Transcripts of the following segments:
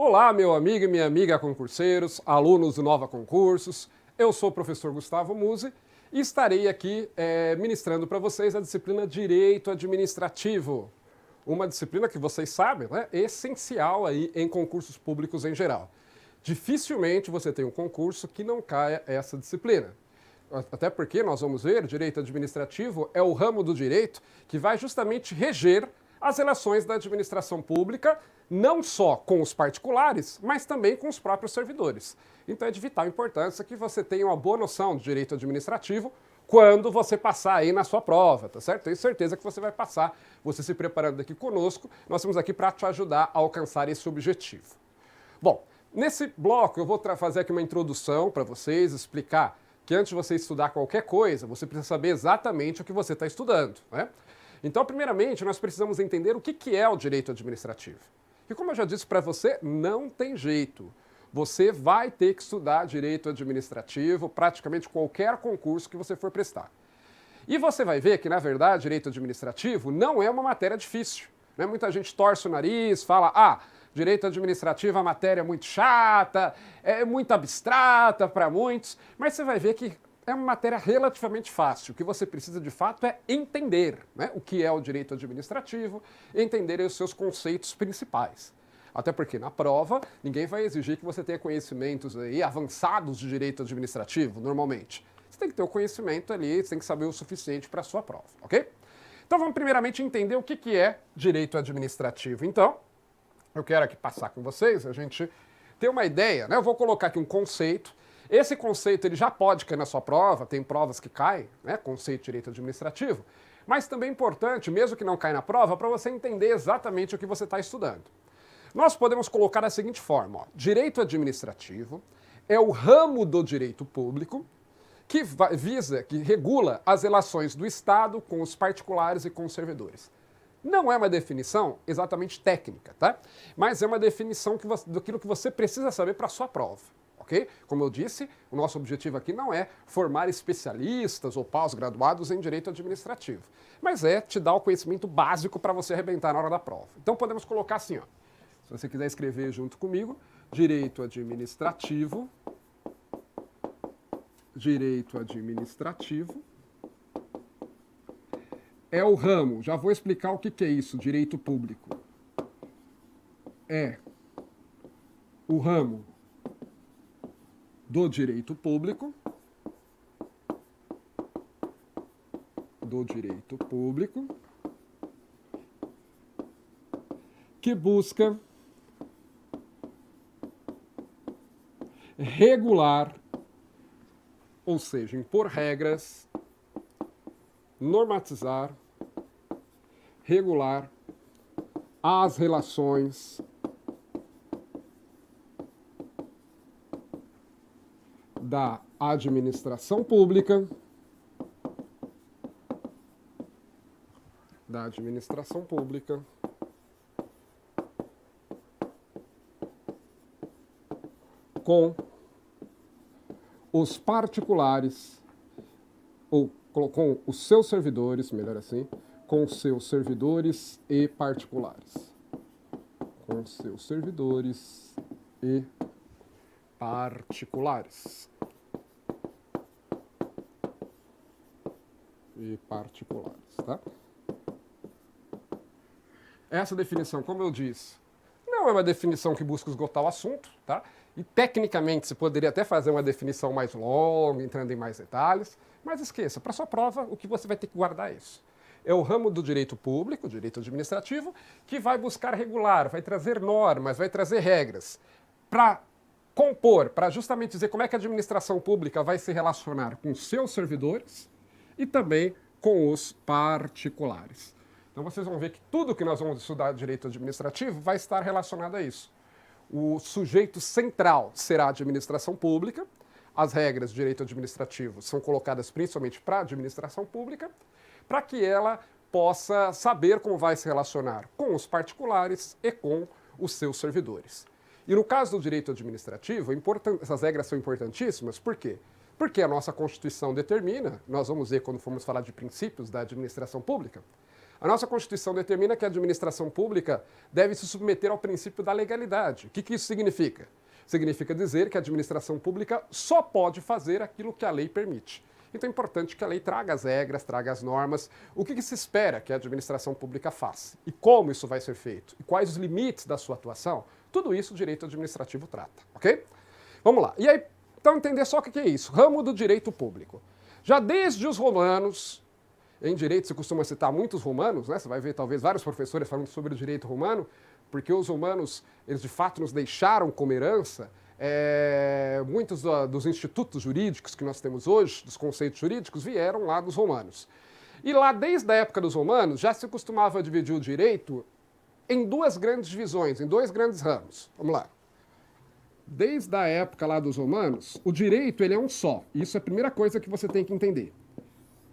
Olá, meu amigo e minha amiga concurseiros, alunos do Nova Concursos. Eu sou o professor Gustavo Musi e estarei aqui ministrando para vocês a disciplina Direito Administrativo. Uma disciplina que vocês sabem, né, é essencial aí em concursos públicos em geral. Dificilmente você tem um concurso que não caia essa disciplina. Até porque nós vamos ver, direito administrativo é o ramo do direito que vai justamente reger as relações da administração pública, não só com os particulares, mas também com os próprios servidores. Então é de vital importância que você tenha uma boa noção do direito administrativo quando você passar aí na sua prova, tá certo? Tenho certeza que você vai passar, você se preparando aqui conosco, nós estamos aqui para te ajudar a alcançar esse objetivo. Bom, nesse bloco eu vou fazer aqui uma introdução para vocês, explicar que antes de você estudar qualquer coisa, você precisa saber exatamente o que você está estudando, né? Então, primeiramente, nós precisamos entender o que é o direito administrativo. E como eu já disse para você, não tem jeito. Você vai ter que estudar direito administrativo, praticamente qualquer concurso que você for prestar. E você vai ver que, na verdade, direito administrativo não é uma matéria difícil, né? Muita gente torce o nariz, fala, direito administrativo é uma matéria muito chata, é muito abstrata para muitos, mas você vai ver que é uma matéria relativamente fácil. O que você precisa de fato é entender, né, o que é o direito administrativo, entender os seus conceitos principais. Até porque na prova ninguém vai exigir que você tenha conhecimentos aí avançados de direito administrativo, normalmente. Você tem que ter o conhecimento ali, você tem que saber o suficiente para a sua prova, ok? Então vamos primeiramente entender o que é direito administrativo. Então, eu quero aqui passar com vocês, a gente ter uma ideia, né? Eu vou colocar aqui um conceito. Esse conceito ele já pode cair na sua prova, tem provas que caem, né? Conceito de direito administrativo, mas também é importante, mesmo que não caia na prova, para você entender exatamente o que você está estudando. Nós podemos colocar da seguinte forma, direito administrativo é o ramo do direito público que que regula as relações do Estado com os particulares e com os servidores. Não é uma definição exatamente técnica, tá? Mas é uma definição daquilo que você precisa saber para a sua prova. Okay? Como eu disse, o nosso objetivo aqui não é formar especialistas ou pós-graduados em direito administrativo, mas é te dar o conhecimento básico para você arrebentar na hora da prova. Então podemos colocar assim, ó, se você quiser escrever junto comigo, direito administrativo é o ramo, já vou explicar o que é isso, direito público. É o ramo do direito público, que busca regular, ou seja, impor regras, normatizar, regular as relações da administração pública, com os particulares, ou com os seus servidores, melhor assim, com os seus servidores e particulares. Com seus servidores e particulares. Tá? Essa definição, como eu disse, não é uma definição que busca esgotar o assunto, tá? E tecnicamente você poderia até fazer uma definição mais longa, entrando em mais detalhes, mas esqueça, para sua prova o que você vai ter que guardar é isso. É o ramo do direito público, direito administrativo, que vai buscar regular, vai trazer normas, vai trazer regras para compor, para justamente dizer como é que a administração pública vai se relacionar com seus servidores e também com os particulares. Então vocês vão ver que tudo que nós vamos estudar de direito administrativo vai estar relacionado a isso. O sujeito central será a administração pública, as regras de direito administrativo são colocadas principalmente para a administração pública, para que ela possa saber como vai se relacionar com os particulares e com os seus servidores. E no caso do direito administrativo, essas regras são importantíssimas, por quê? Porque a nossa Constituição determina, nós vamos ver quando formos falar de princípios da administração pública, A nossa Constituição determina que a administração pública deve se submeter ao princípio da legalidade. O que isso significa? Significa dizer que a administração pública só pode fazer aquilo que a lei permite. Então é importante que a lei traga as regras, traga as normas, o que se espera que a administração pública faça e como isso vai ser feito e quais os limites da sua atuação. Tudo isso o direito administrativo trata, ok? Vamos lá. E aí, então entender só o que é isso. Ramo do direito público. Já desde os romanos, em direito se costuma citar muitos romanos, né? Você vai ver talvez vários professores falando sobre o direito romano, porque os romanos, eles de fato nos deixaram como herança muitos dos institutos jurídicos que nós temos hoje, dos conceitos jurídicos, vieram lá dos romanos. E lá, desde a época dos romanos, já se costumava dividir o direito em duas grandes divisões, em dois grandes ramos. Vamos lá. Desde a época lá dos romanos, o direito ele é um só. Isso é a primeira coisa que você tem que entender.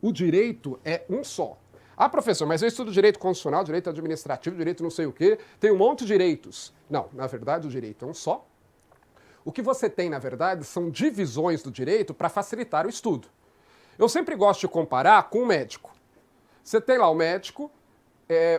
O direito é um só. Ah, professor, mas eu estudo direito constitucional, direito administrativo, direito não sei o quê, tem um monte de direitos. Não, na verdade o direito é um só. O que você tem, na verdade, são divisões do direito para facilitar o estudo. Eu sempre gosto de comparar com o médico. Você tem lá o médico,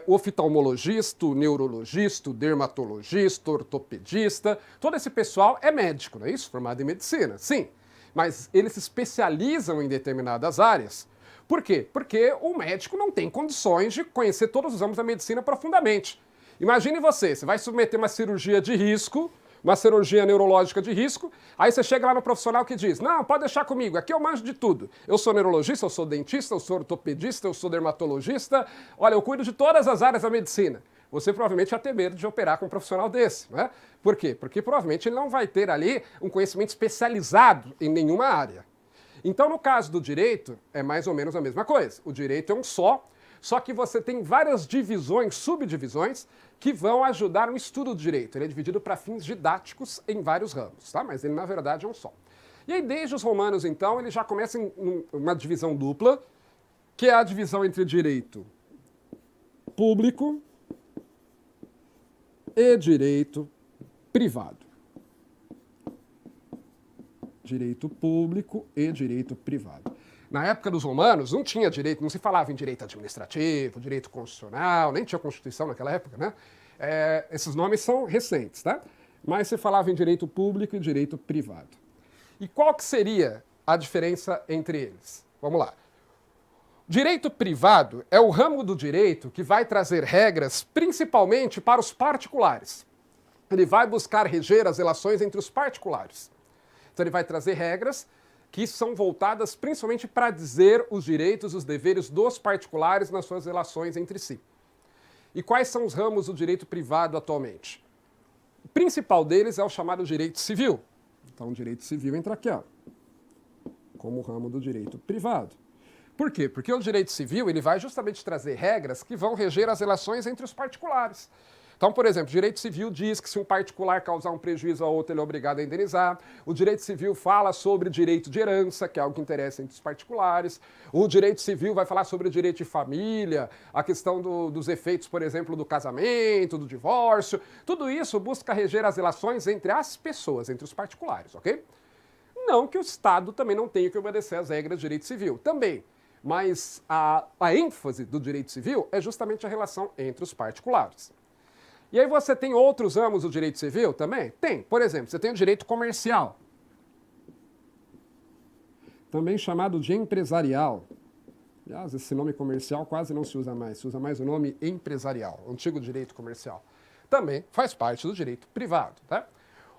o oftalmologista, o neurologista, o dermatologista, o ortopedista, todo esse pessoal é médico, não é isso? Formado em medicina, sim. Mas eles se especializam em determinadas áreas. Por quê? Porque o médico não tem condições de conhecer todos os ramos da medicina profundamente. Imagine você vai submeter uma cirurgia de risco, uma cirurgia neurológica de risco, aí você chega lá no profissional que diz, não, pode deixar comigo, aqui eu manjo de tudo. Eu sou neurologista, eu sou dentista, eu sou ortopedista, eu sou dermatologista, olha, eu cuido de todas as áreas da medicina. Você provavelmente vai ter medo de operar com um profissional desse, né? Por quê? Porque provavelmente ele não vai ter ali um conhecimento especializado em nenhuma área. Então, no caso do direito, é mais ou menos a mesma coisa. O direito é um só que você tem várias divisões, subdivisões, que vão ajudar no estudo do direito. Ele é dividido para fins didáticos em vários ramos, tá? Mas ele, na verdade, é um só. E aí, desde os romanos, então, ele já começa em uma divisão dupla, que é a divisão entre direito público e direito privado. Direito público e direito privado. Na época dos romanos, não tinha direito, não se falava em direito administrativo, direito constitucional, nem tinha Constituição naquela época, né? Esses nomes são recentes, tá? Mas se falava em direito público e direito privado. E qual que seria a diferença entre eles? Vamos lá. Direito privado é o ramo do direito que vai trazer regras principalmente para os particulares. Ele vai buscar reger as relações entre os particulares. Então ele vai trazer regras que são voltadas principalmente para dizer os direitos e os deveres dos particulares nas suas relações entre si. E quais são os ramos do direito privado atualmente? O principal deles é o chamado direito civil. Então o direito civil entra aqui, ó, como ramo do direito privado. Por quê? Porque o direito civil ele vai justamente trazer regras que vão reger as relações entre os particulares. Então, por exemplo, o direito civil diz que se um particular causar um prejuízo a outro, ele é obrigado a indenizar. O direito civil fala sobre direito de herança, que é algo que interessa entre os particulares. O direito civil vai falar sobre o direito de família, a questão dos efeitos, por exemplo, do casamento, do divórcio. Tudo isso busca reger as relações entre as pessoas, entre os particulares, ok? Não que o Estado também não tenha que obedecer às regras do direito civil, também. Mas a ênfase do direito civil é justamente a relação entre os particulares. E aí você tem outros ramos do direito civil também? Tem. Por exemplo, você tem o direito comercial, também chamado de empresarial. Aliás, esse nome comercial quase não se usa mais o nome empresarial, o antigo direito comercial. Também faz parte do direito privado, tá?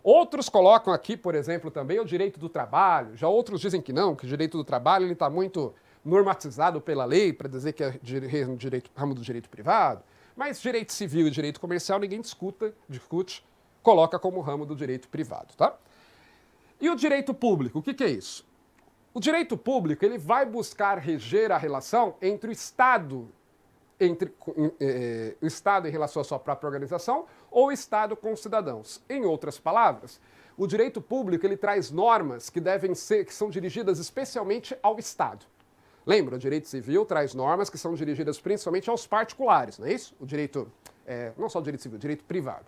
Outros colocam aqui, por exemplo, também o direito do trabalho. Já outros dizem que não, que o direito do trabalho está muito normatizado pela lei para dizer que é ramo do direito privado. Mas direito civil e direito comercial ninguém discute, coloca como ramo do direito privado, tá? E o direito público, o que é isso? O direito público ele vai buscar reger a relação entre o Estado, o Estado em relação à sua própria organização ou o Estado com os cidadãos. Em outras palavras, o direito público ele traz normas que são dirigidas especialmente ao Estado. Lembra, o direito civil traz normas que são dirigidas principalmente aos particulares, não é isso? O direito, não só o direito civil, o direito privado.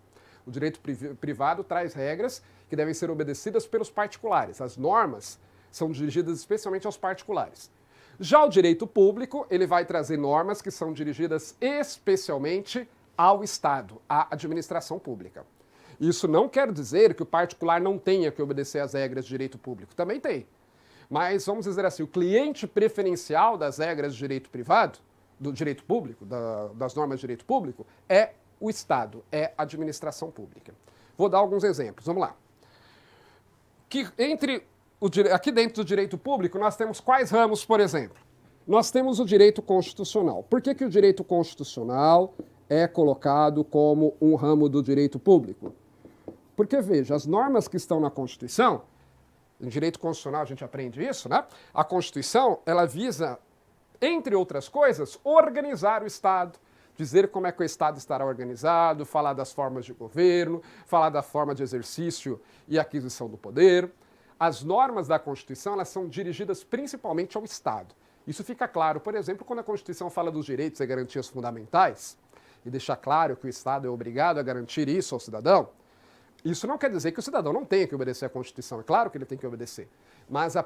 O direito privado traz regras que devem ser obedecidas pelos particulares. As normas são dirigidas especialmente aos particulares. Já o direito público, ele vai trazer normas que são dirigidas especialmente ao Estado, à administração pública. Isso não quer dizer que o particular não tenha que obedecer às regras de direito público. Também tem. Mas, vamos dizer assim, o cliente preferencial das regras de direito privado, do direito público, das normas de direito público, é o Estado, é a administração pública. Vou dar alguns exemplos. Vamos lá. Aqui dentro do direito público, nós temos quais ramos, por exemplo? Nós temos o direito constitucional. Por que o direito constitucional é colocado como um ramo do direito público? Porque, veja, as normas que estão na Constituição, em direito constitucional a gente aprende isso, né? A Constituição, ela visa, entre outras coisas, organizar o Estado, dizer como é que o Estado estará organizado, falar das formas de governo, falar da forma de exercício e aquisição do poder. As normas da Constituição, elas são dirigidas principalmente ao Estado. Isso fica claro, por exemplo, quando a Constituição fala dos direitos e garantias fundamentais, e deixa claro que o Estado é obrigado a garantir isso ao cidadão. Isso não quer dizer que o cidadão não tenha que obedecer à Constituição, é claro que ele tem que obedecer. Mas o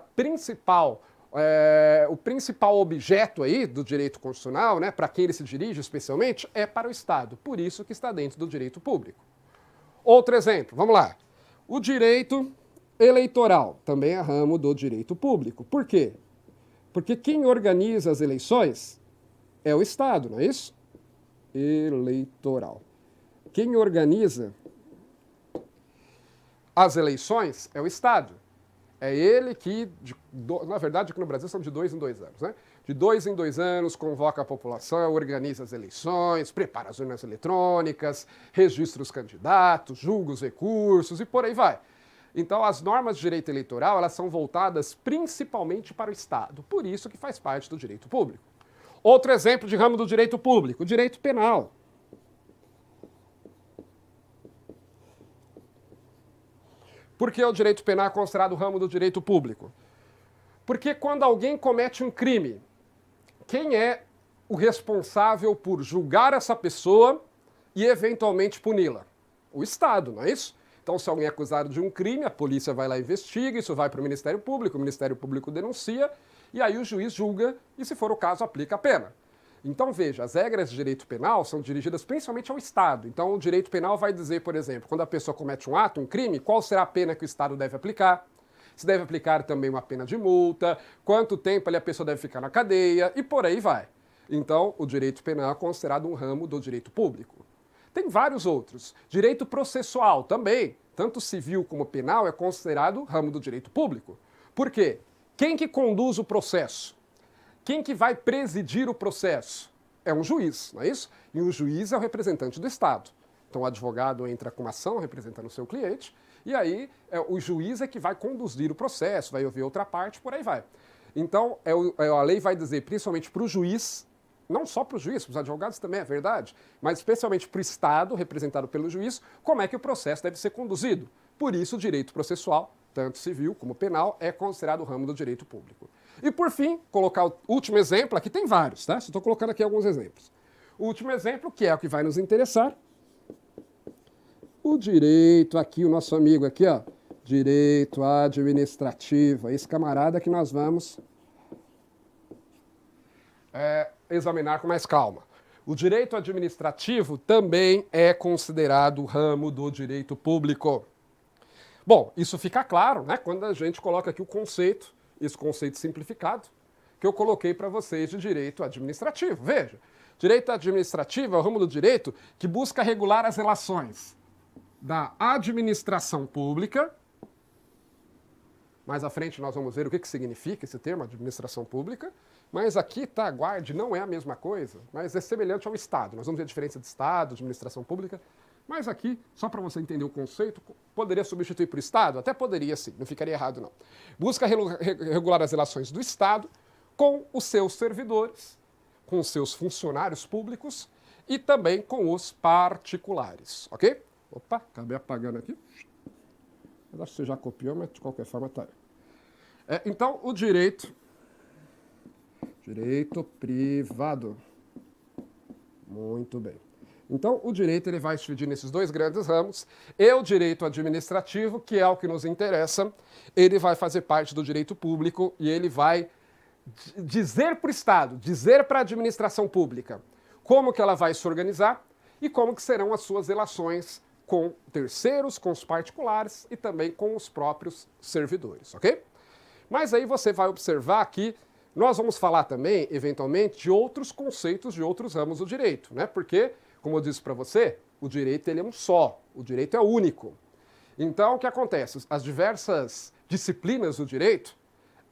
principal objeto aí do direito constitucional, né, para quem ele se dirige especialmente, é para o Estado. Por isso que está dentro do direito público. Outro exemplo, vamos lá. O direito eleitoral também é ramo do direito público. Por quê? Porque quem organiza as eleições é o Estado, não é isso? Eleitoral. Quem organiza as eleições é o Estado. É ele que, na verdade, aqui no Brasil são de 2 em 2 anos, né? De 2 em 2 anos, convoca a população, organiza as eleições, prepara as urnas eletrônicas, registra os candidatos, julga os recursos e por aí vai. Então, as normas de direito eleitoral, elas são voltadas principalmente para o Estado. Por isso que faz parte do direito público. Outro exemplo de ramo do direito público, o direito penal. Por que o direito penal é considerado ramo do direito público? Porque quando alguém comete um crime, quem é o responsável por julgar essa pessoa e eventualmente puni-la? O Estado, não é isso? Então, se alguém é acusado de um crime, a polícia vai lá e investiga, isso vai para o Ministério Público denuncia, e aí o juiz julga e, se for o caso, aplica a pena. Então, veja, as regras de direito penal são dirigidas principalmente ao Estado. Então, o direito penal vai dizer, por exemplo, quando a pessoa comete um ato, um crime, qual será a pena que o Estado deve aplicar, se deve aplicar também uma pena de multa, quanto tempo ali a pessoa deve ficar na cadeia e por aí vai. Então, o direito penal é considerado um ramo do direito público. Tem vários outros. Direito processual também, tanto civil como penal, é considerado ramo do direito público. Por quê? Quem que conduz o processo? Quem que vai presidir o processo? É um juiz, não é isso? E o juiz é o representante do Estado. Então o advogado entra com uma ação representando o seu cliente, e aí o juiz é que vai conduzir o processo, vai ouvir outra parte, por aí vai. Então a lei vai dizer, principalmente para o juiz, não só para o juiz, para os advogados também é verdade, mas especialmente para o Estado, representado pelo juiz, como é que o processo deve ser conduzido. Por isso o direito processual, tanto civil como penal, é considerado ramo do direito público. E por fim, colocar o último exemplo, aqui tem vários, tá? Só estou colocando aqui alguns exemplos. O último exemplo, que é o que vai nos interessar, o direito aqui, o nosso amigo aqui, ó, direito administrativo, esse camarada que nós vamos examinar com mais calma. O direito administrativo também é considerado ramo do direito público. Bom, isso fica claro, né, quando a gente coloca aqui o conceito, esse conceito simplificado, que eu coloquei para vocês de direito administrativo. Veja, direito administrativo é o ramo do direito que busca regular as relações da administração pública. Mais à frente nós vamos ver o que significa esse termo, administração pública. Mas aqui, tá, guarde, não é a mesma coisa, mas é semelhante ao Estado. Nós vamos ver a diferença de Estado, administração pública. Mas aqui, só para você entender o conceito, poderia substituir por Estado? Até poderia sim, não ficaria errado não. Busca regular as relações do Estado com os seus servidores, com os seus funcionários públicos e também com os particulares, ok? Opa, acabei apagando aqui. Eu acho que você já copiou, mas de qualquer forma tá aí. Então, o direito privado. Muito bem. Então, o direito ele vai se dividir nesses dois grandes ramos, e o direito administrativo, que é o que nos interessa, ele vai fazer parte do direito público e ele vai dizer para o Estado, dizer para a administração pública como que ela vai se organizar e como que serão as suas relações com terceiros, com os particulares e também com os próprios servidores, ok? Mas aí você vai observar que nós vamos falar também, eventualmente, de outros conceitos de outros ramos do direito, né? Porque, como eu disse para você, o direito ele é um só, o direito é único. Então, o que acontece? As diversas disciplinas do direito,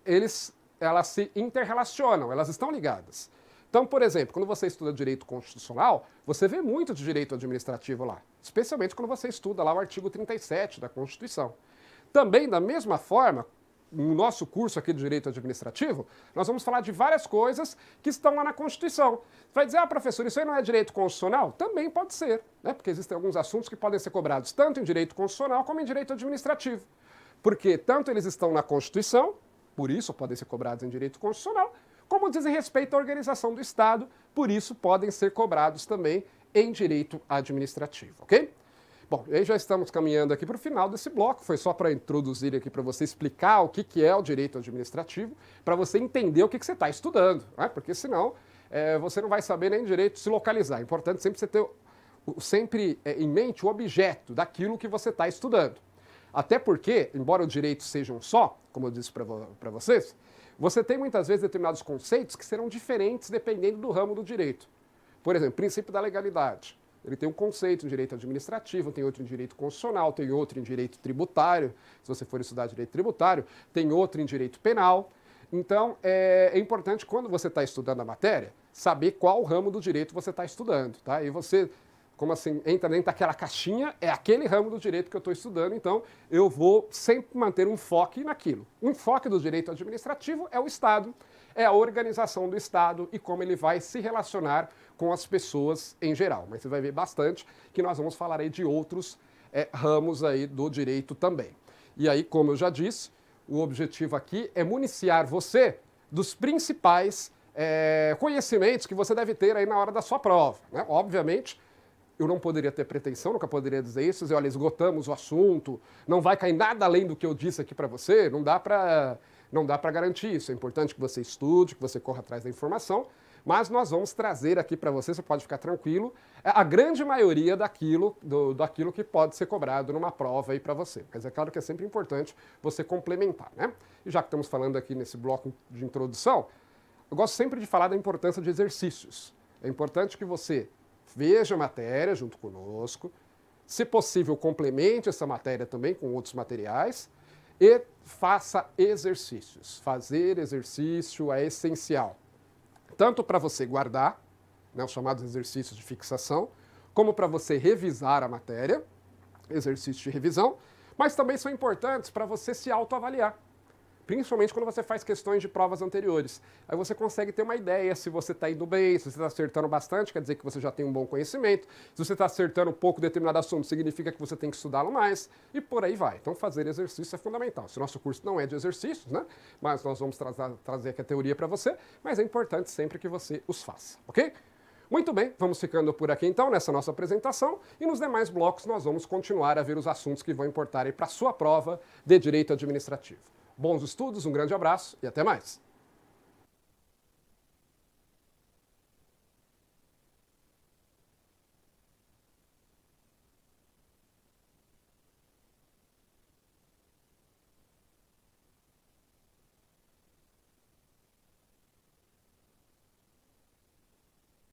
elas se interrelacionam, elas estão ligadas. Então, por exemplo, quando você estuda direito constitucional, você vê muito de direito administrativo lá, especialmente quando você estuda lá o artigo 37 da Constituição. Também, da mesma forma, no nosso curso aqui de Direito Administrativo, nós vamos falar de várias coisas que estão lá na Constituição. Você vai dizer, professor, isso aí não é direito constitucional? Também pode ser, né? Porque existem alguns assuntos que podem ser cobrados tanto em direito constitucional como em direito administrativo. Porque tanto eles estão na Constituição, por isso podem ser cobrados em direito constitucional, como dizem respeito à organização do Estado, por isso podem ser cobrados também em direito administrativo, ok? Bom, aí já estamos caminhando aqui para o final desse bloco, foi só para introduzir aqui para você explicar o que é o direito administrativo, para você entender o que você está estudando, né? Porque senão você não vai saber nem direito se localizar. É importante sempre você ter em mente o objeto daquilo que você está estudando. Até porque, embora o direito seja um só, como eu disse para vocês, você tem muitas vezes determinados conceitos que serão diferentes dependendo do ramo do direito. Por exemplo, princípio da legalidade. Ele tem um conceito em direito administrativo, tem outro em direito constitucional, tem outro em direito tributário, se você for estudar direito tributário, tem outro em direito penal. Então, é importante, quando você está estudando a matéria, saber qual ramo do direito você está estudando, tá? E você, como assim, entra dentro daquela caixinha, é aquele ramo do direito que eu estou estudando, então eu vou sempre manter um foco naquilo. O enfoque do direito administrativo é o Estado, é a organização do Estado e como ele vai se relacionar com as pessoas em geral. Mas você vai ver bastante que nós vamos falar aí de outros ramos aí do direito também. E aí, como eu já disse, o objetivo aqui é municiar você dos principais conhecimentos que você deve ter aí na hora da sua prova, né? Obviamente, eu não poderia ter pretensão, nunca poderia dizer isso, dizer, olha, esgotamos o assunto, não vai cair nada além do que eu disse aqui para você, não dá para garantir isso. É importante que você estude, que você corra atrás da informação, mas nós vamos trazer aqui para você pode ficar tranquilo, a grande maioria daquilo que pode ser cobrado numa prova aí para você. Mas é claro que é sempre importante você complementar, né? E já que estamos falando aqui nesse bloco de introdução, eu gosto sempre de falar da importância de exercícios. É importante que você veja a matéria junto conosco, se possível complemente essa matéria também com outros materiais e faça exercícios. Fazer exercício é essencial, tanto para você guardar, né, os chamados exercícios de fixação, como para você revisar a matéria, exercícios de revisão, mas também são importantes para você se autoavaliar. Principalmente quando você faz questões de provas anteriores. Aí você consegue ter uma ideia se você está indo bem, se você está acertando bastante, quer dizer que você já tem um bom conhecimento. Se você está acertando um pouco determinado assunto, significa que você tem que estudá-lo mais, e por aí vai. Então fazer exercício é fundamental. Se o nosso curso não é de exercícios, né? Mas nós vamos trazer aqui a teoria para você, mas é importante sempre que você os faça, ok? Muito bem, vamos ficando por aqui então nessa nossa apresentação e nos demais blocos nós vamos continuar a ver os assuntos que vão importar para a sua prova de Direito Administrativo. Bons estudos, um grande abraço e até mais!